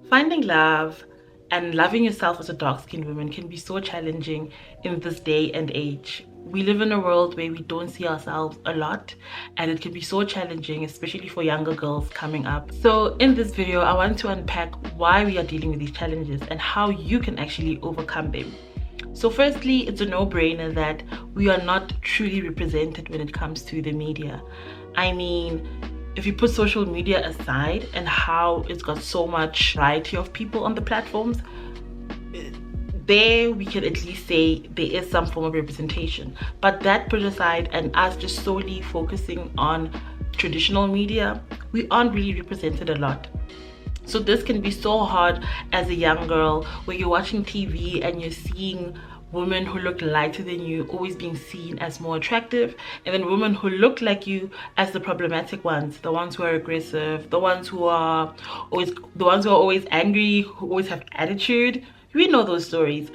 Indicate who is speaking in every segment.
Speaker 1: Finding love and loving yourself as a dark-skinned woman can be so challenging in this day and age. We live in a world where we don't see ourselves a lot, and it can be so challenging, especially for younger girls coming up. So in this video, I want to unpack why we are dealing with these challenges and how you can actually overcome them. So firstly, it's a no-brainer that we are not truly represented when it comes to the media. I mean, if you put social media aside and how it's got so much variety of people on the platforms, there we can at least say there is some form of representation. But that put aside and us just solely focusing on traditional media, we aren't really represented a lot. So this can be so hard as a young girl where you're watching TV and you're seeing women who look lighter than you always being seen as more attractive, and then women who look like you as the problematic ones, the ones who are aggressive, the ones who are always angry, who always have attitude. We know those stories.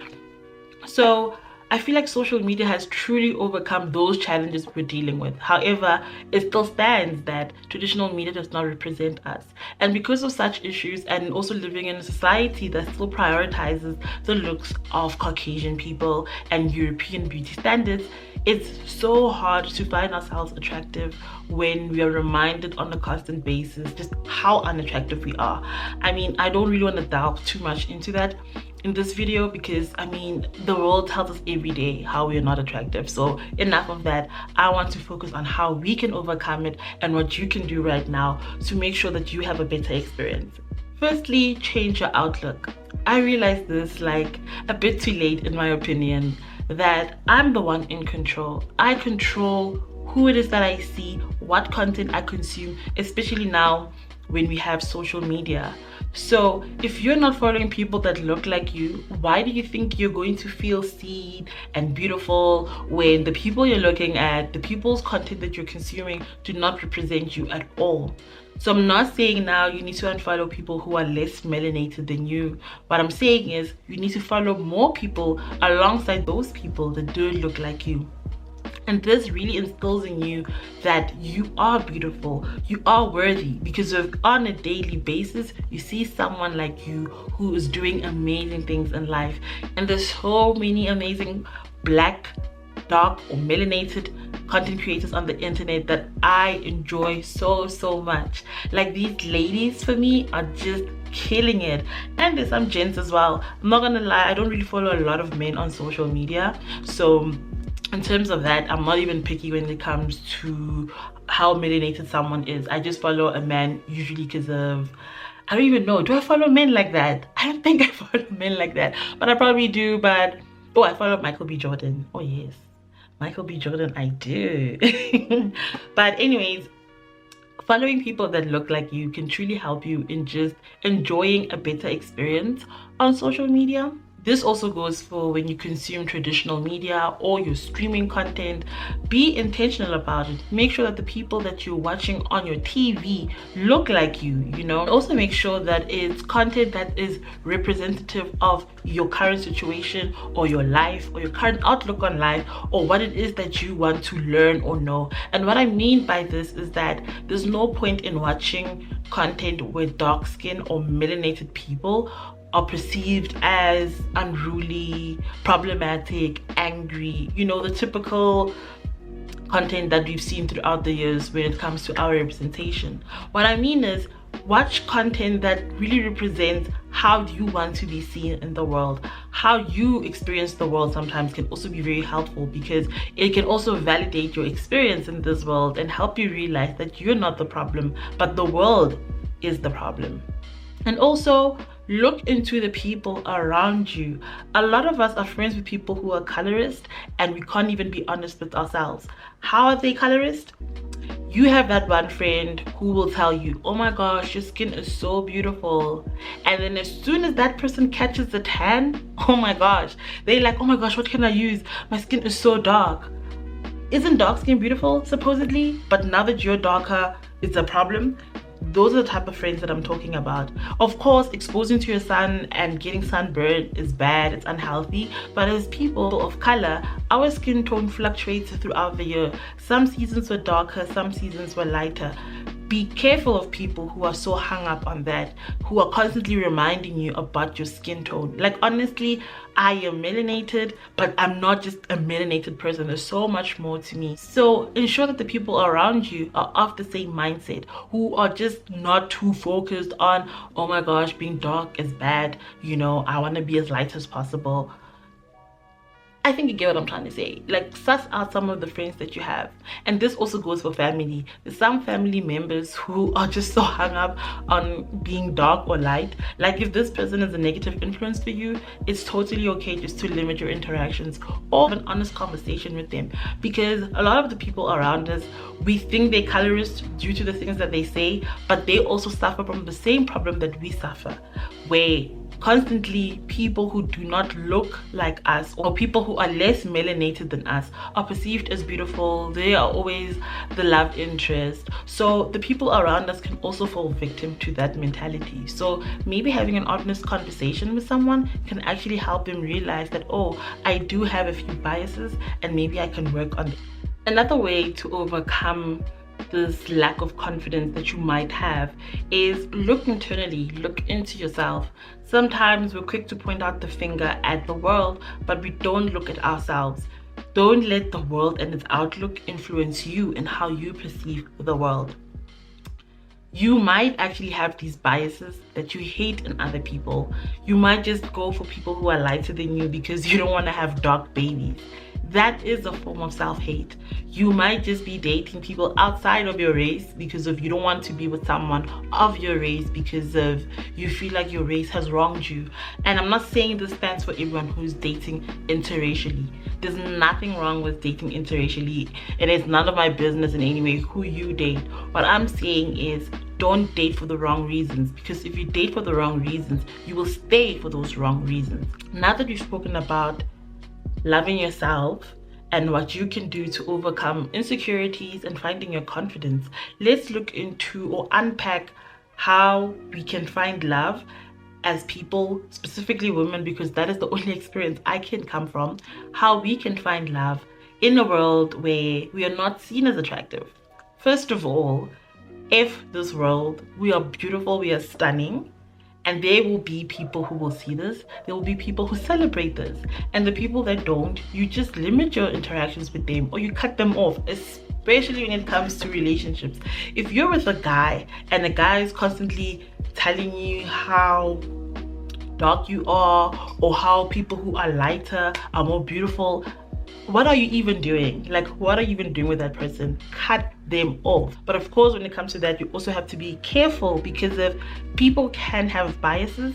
Speaker 1: So I feel like social media has truly overcome those challenges we're dealing with. However, it still stands that traditional media does not represent us. And because of such issues, and also living in a society that still prioritizes the looks of Caucasian people and European beauty standards, it's so hard to find ourselves attractive when we are reminded on a constant basis just how unattractive we are. I mean, I don't really want to delve too much into that in this video because I mean the world tells us every day how we are not attractive. So enough of that. I want to focus on how we can overcome it and what you can do right now to make sure that you have a better experience. Firstly, change your outlook. I realized this like a bit too late in my opinion, that I'm the one in control. I control who it is that I see, what content I consume, especially now when we have social media. So if you're not following people that look like you, why do you think you're going to feel seen and beautiful when the people you're looking at, the people's content that you're consuming, do not represent you at all? So I'm not saying now you need to unfollow people who are less melanated than you. What I'm saying is you need to follow more people alongside those people that do look like you. And this really instills in you that you are beautiful, you are worthy, because on a daily basis you see someone like you who is doing amazing things in life. And there's so many amazing black, dark or melanated content creators on the internet that I enjoy so much. Like these ladies for me are just killing it. And there's some gents as well. I'm not gonna lie, I don't really follow a lot of men on social media, so in terms of that, I'm not even picky when it comes to how melanated someone is. I just follow a man usually because of, I don't even know, do I follow men like that? I don't think I follow men like that, but I probably do. But oh, I follow Michael B. Jordan. Oh yes, Michael B. Jordan, I do. But anyways, following people that look like you can truly help you in just enjoying a better experience on social media. This also goes for when you consume traditional media or you're streaming content. Be intentional about it. Make sure that the people that you're watching on your TV look like you, you know. Also make sure that it's content that is representative of your current situation or your life or your current outlook on life or what it is that you want to learn or know. And what I mean by this is that there's no point in watching content where dark skin or melanated people are perceived as unruly, problematic, angry, you know, the typical content that we've seen throughout the years when it comes to our representation. What I mean is watch content that really represents how you want to be seen in the world. How you experience the world sometimes can also be very helpful because it can also validate your experience in this world and help you realize that you're not the problem, but the world is the problem. And also look into the people around you. A lot of us are friends with people who are colorist and we can't even be honest with ourselves. How are they colorist? You have that one friend who will tell you, oh my gosh, your skin is so beautiful. And then as soon as that person catches the tan, oh my gosh, they're like, oh my gosh, what can I use? My skin is so dark. Isn't dark skin beautiful, supposedly? But now that you're darker, it's a problem. Those are the type of friends that I'm talking about. Of course, exposing to your sun and getting sunburn is bad, it's unhealthy, but as people of color, our skin tone fluctuates throughout the year. Some seasons were darker, some seasons were lighter. Be careful of people who are so hung up on that, who are constantly reminding you about your skin tone. Like, honestly, I am melanated, but I'm not just a melanated person. There's so much more to me. So ensure that the people around you are of the same mindset, who are just not too focused on, oh my gosh, being dark is bad, you know, I want to be as light as possible. I think you get what I'm trying to say. Like, suss out some of the friends that you have. And this also goes for family. There's some family members who are just so hung up on being dark or light. Like, if this person is a negative influence for you, it's totally okay just to limit your interactions or have an honest conversation with them. Because a lot of the people around us, we think they're colorist due to the things that they say, but they also suffer from the same problem that we suffer, where constantly people who do not look like us, or people who are less melanated than us, are perceived as beautiful. They are always the love interest. So the people around us can also fall victim to that mentality. So maybe having an honest conversation with someone can actually help them realize that, oh, I do have a few biases and maybe I can work on them. Another way to overcome this lack of confidence that you might have is look internally, look into yourself. Sometimes we're quick to point out the finger at the world, but we don't look at ourselves. Don't let the world and its outlook influence you and how you perceive the world. You might actually have these biases that you hate in other people. You might just go for people who are lighter than you because you don't want to have dark babies. That is a form of self-hate. You might just be dating people outside of your race because of you don't want to be with someone of your race because of you feel like your race has wronged you. And I'm not saying this stands for everyone who's dating interracially. There's nothing wrong with dating interracially. It is none of my business in any way who you date. What I'm saying is, don't date for the wrong reasons, because if you date for the wrong reasons, you will stay for those wrong reasons. Now that we've spoken about loving yourself and what you can do to overcome insecurities and finding your confidence, let's look into or unpack how we can find love as people, specifically women, because that is the only experience I can come from. How we can find love in a world where we are not seen as attractive. First of all, if this world, we are beautiful, we are stunning, and there will be people who will see this, there will be people who celebrate this, and the people that don't, you just limit your interactions with them or you cut them off, especially when it comes to relationships. If you're with a guy and the guy is constantly telling you how dark you are or how people who are lighter are more beautiful, what are you even doing? Like, what are you even doing with that person? Cut them off. But of course, when it comes to that, you also have to be careful, because if people can have biases,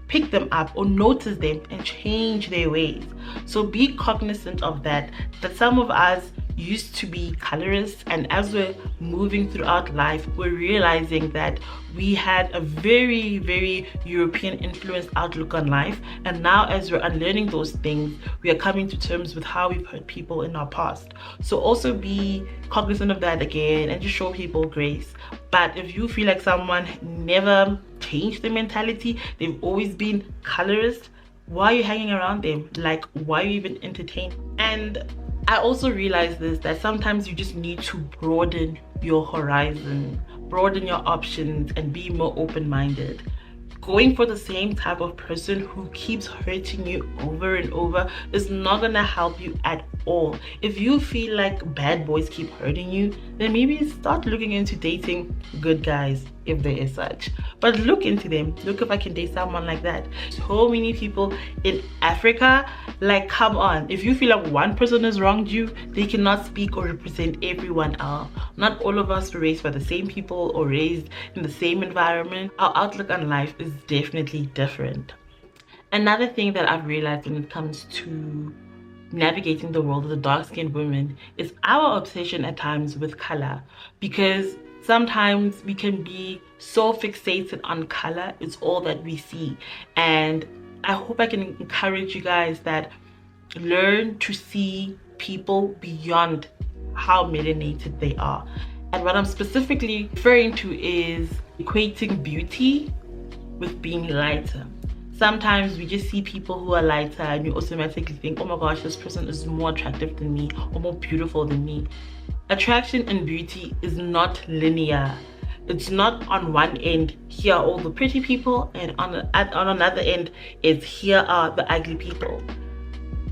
Speaker 1: pick them up or notice them and change their ways. So be cognizant of that some of us used to be colorists, and as we're moving throughout life, we're realizing that we had a very, very European influenced outlook on life, and now as we're unlearning those things, we are coming to terms with how we've hurt people in our past. So also be cognizant of that again and just show people grace. But if you feel like someone never changed their mentality, they've always been colorist, why are you hanging around them? Like, why are you even entertained? And I also realize this, that sometimes you just need to broaden your horizon, broaden your options, and be more open-minded. Going for the same type of person who keeps hurting you over and over is not gonna help you at all. If you feel like bad boys keep hurting you, then maybe start looking into dating good guys, if there is such. But look into them. Look if I can date someone like that. So many people in Africa, like, come on. If you feel like one person has wronged you, they cannot speak or represent everyone else. Not all of us were raised by the same people or raised in the same environment. Our outlook on life is definitely different. Another thing that I've realized when it comes to navigating the world as a dark-skinned woman is our obsession at times with color, because sometimes we can be so fixated on color, it's all that we see. And I hope I can encourage you guys that learn to see people beyond how melanated they are. And what I'm specifically referring to is equating beauty with being lighter. Sometimes we just see people who are lighter and we automatically think, oh my gosh, this person is more attractive than me or more beautiful than me. Attraction and beauty is not linear. It's not on one end, here are all the pretty people, and on another end, it's here are the ugly people.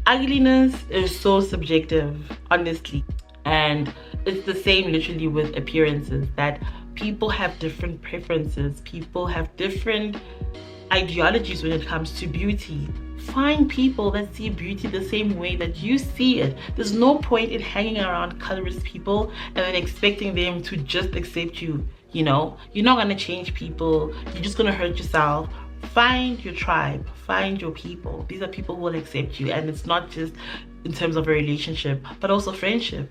Speaker 1: Ugliness is so subjective, honestly. And it's the same literally with appearances, that people have different preferences. People have different ideologies when it comes to beauty. Find people that see beauty the same way that you see it. There's no point in hanging around colorist people and then expecting them to just accept you. You know, you're not gonna change people. You're just gonna hurt yourself. Find your tribe, find your people. These are people who will accept you, and it's not just in terms of a relationship, but also friendship.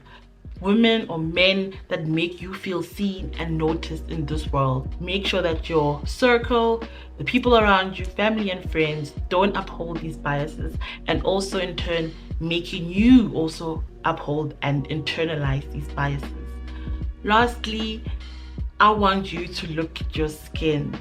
Speaker 1: Women or men that make you feel seen and noticed in this world. Make sure that your circle, the people around you, family and friends, don't uphold these biases, and also in turn making you also uphold and internalize these biases. Lastly, I want you to look at your skin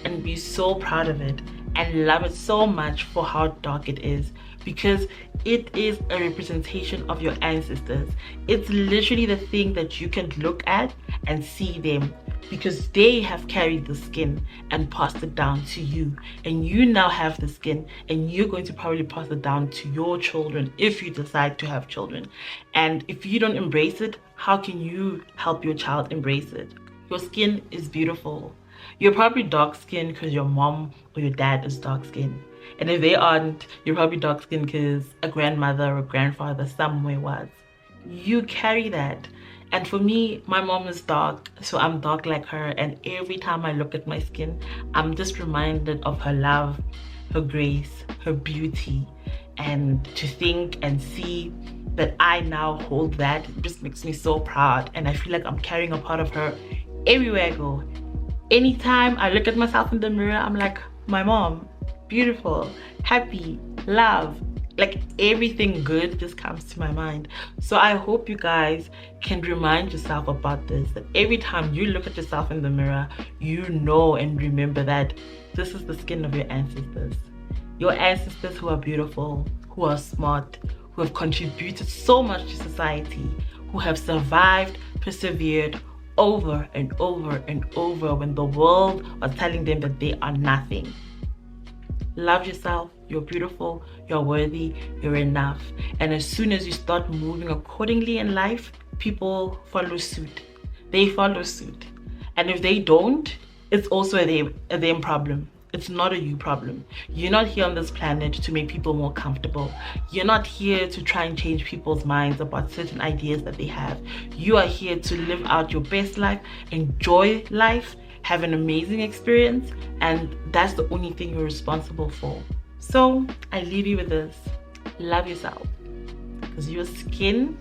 Speaker 1: and be so proud of it and love it so much for how dark it is, because it is a representation of your ancestors. It's literally the thing that you can look at and see them, because they have carried the skin and passed it down to you, and you now have the skin, and you're going to probably pass it down to your children if you decide to have children. And if you don't embrace it, how can you help your child embrace it? Your skin is beautiful. You're probably dark skinned because your mom or your dad is dark skinned. And if they aren't, you're probably dark skinned because a grandmother or grandfather somewhere was. You carry that. And for me, my mom is dark, so I'm dark like her. And every time I look at my skin, I'm just reminded of her love, her grace, her beauty. And to think and see that I now hold that just makes me so proud. And I feel like I'm carrying a part of her everywhere I go. Anytime I look at myself in the mirror, I'm like, my mom, beautiful, happy, love, like everything good just comes to my mind. So I hope you guys can remind yourself about this, that every time you look at yourself in the mirror, you know and remember that this is the skin of your ancestors. Your ancestors who are beautiful, who are smart, who have contributed so much to society, who have survived, persevered, over and over and over when the world was telling them that they are nothing. Love yourself. You're beautiful, you're worthy, you're enough. And as soon as you start moving accordingly in life, people follow suit. They follow suit. And if they don't, it's also a them problem. It's not a you problem. You're not here on this planet to make people more comfortable. You're not here to try and change people's minds about certain ideas that they have. You are here to live out your best life, enjoy life, have an amazing experience, and that's the only thing you're responsible for. So I leave you with this. Love yourself, because your skin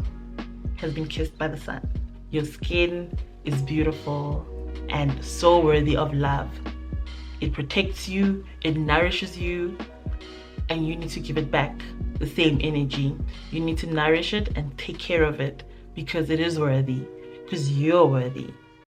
Speaker 1: has been kissed by the sun. Your skin is beautiful and so worthy of love. It protects you, it nourishes you, and you need to give it back the same energy. You need to nourish it and take care of it, because it is worthy, because you're worthy.